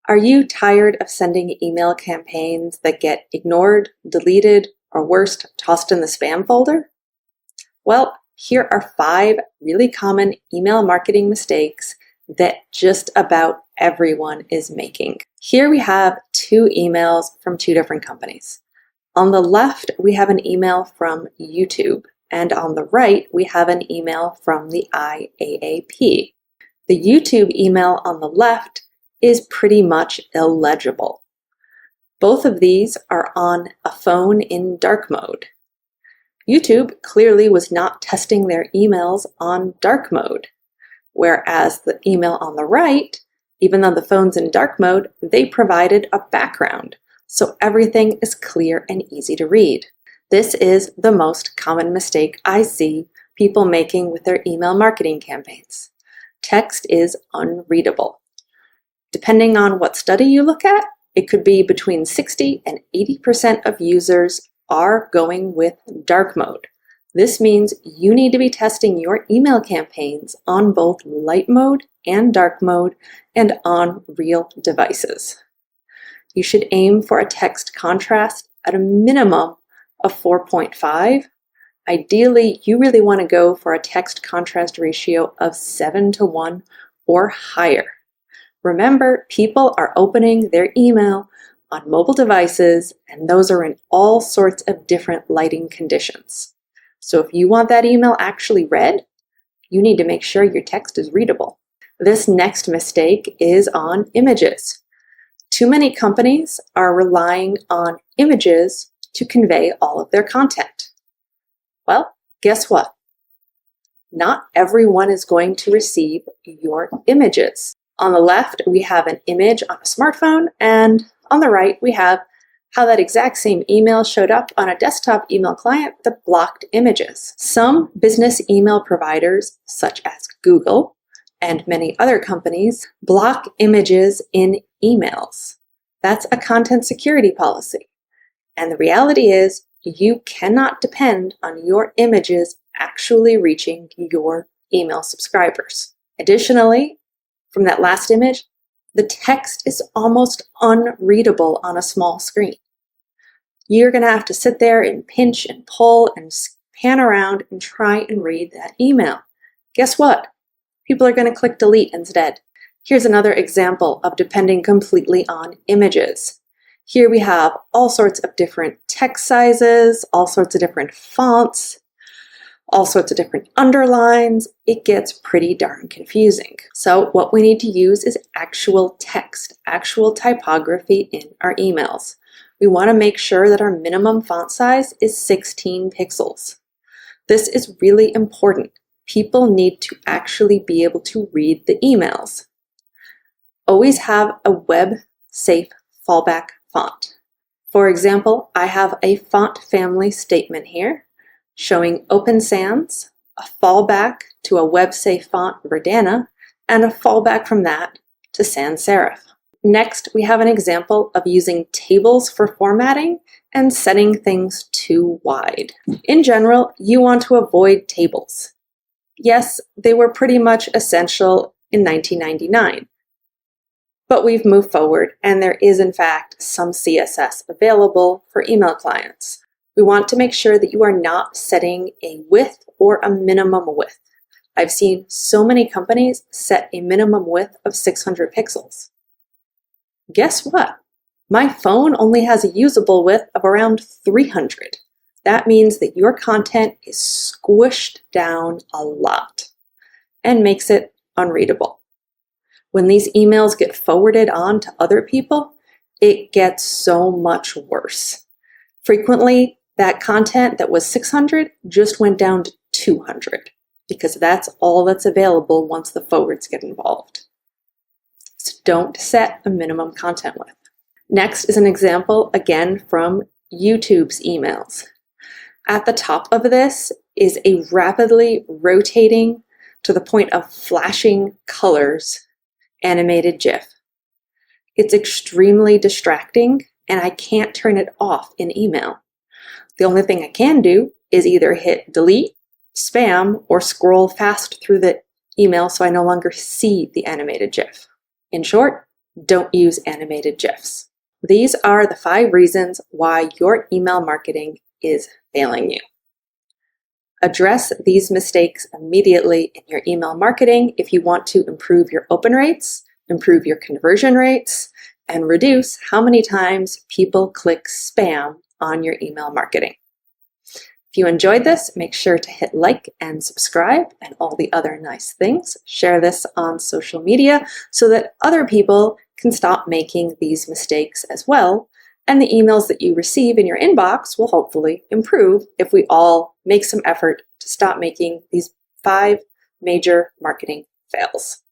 Are you tired of sending email campaigns that get ignored, deleted, or worse, tossed in the spam folder? Well, here are 5 really common email marketing mistakes that just about everyone is making. Here we have 2 emails from 2 different companies. On the left, we have an email from YouTube, and on the right, we have an email from the IAAP. The YouTube email on the left is pretty much illegible. Both of these are on a phone in dark mode. YouTube clearly was not testing their emails on dark mode, whereas the email on the right, even though the phone's in dark mode, they provided a background, so everything is clear and easy to read. This is the most common mistake I see people making with their email marketing campaigns. Text is unreadable. Depending on what study you look at, it could be between 60 and 80% of users are going with dark mode. This means you need to be testing your email campaigns on both light mode and dark mode and on real devices. You should aim for a text contrast at a minimum of 4.5. Ideally, you really want to go for a text contrast ratio of 7:1 or higher. Remember, people are opening their email on mobile devices, and those are in all sorts of different lighting conditions. So if you want that email actually read, you need to make sure your text is readable. This next mistake is on images. Too many companies are relying on images to convey all of their content. Well, guess what? Not everyone is going to receive your images. On the left, we have an image on a smartphone, and on the right, we have how that exact same email showed up on a desktop email client that blocked images. Some business email providers, such as Google and many other companies, block images in emails. That's a content security policy. And the reality is, you cannot depend on your images actually reaching your email subscribers. Additionally, from that last image, the text is almost unreadable on a small screen. You're going to have to sit there and pinch and pull and pan around and try and read that email. Guess what? People are going to click delete instead. Here's another example of depending completely on images. Here we have all sorts of different text sizes, all sorts of different fonts, all sorts of different underlines. It gets pretty darn confusing. So what we need to use is actual text, actual typography in our emails. We want to make sure that our minimum font size is 16 pixels. This is really important. People need to actually be able to read the emails. Always have a web-safe fallback font. For example, I have a font family statement here showing Open Sans, a fallback to a web-safe font Verdana, and a fallback from that to sans serif. Next, we have an example of using tables for formatting and setting things too wide. In general, you want to avoid tables. Yes, they were pretty much essential in 1999. But we've moved forward, and there is in fact some CSS available for email clients. We want to make sure that you are not setting a width or a minimum width. I've seen so many companies set a minimum width of 600 pixels. Guess what? My phone only has a usable width of around 300. That means that your content is squished down a lot and makes it unreadable. When these emails get forwarded on to other people, it gets so much worse. Frequently, that content that was 600 just went down to 200 because that's all that's available once the forwards get involved. So don't set a minimum content width. Next is an example again from YouTube's emails. At the top of this is a rapidly rotating to the point of flashing colors animated GIF. It's extremely distracting and I can't turn it off in email. The only thing I can do is either hit delete, spam, or scroll fast through the email so I no longer see the animated GIF. In short, don't use animated GIFs. These are the 5 reasons why your email marketing is failing you. Address these mistakes immediately in your email marketing if you want to improve your open rates, improve your conversion rates, and reduce how many times people click spam on your email marketing. If you enjoyed this, make sure to hit like and subscribe and all the other nice things. Share this on social media so that other people can stop making these mistakes as well. And the emails that you receive in your inbox will hopefully improve if we all make some effort to stop making these 5 major marketing fails.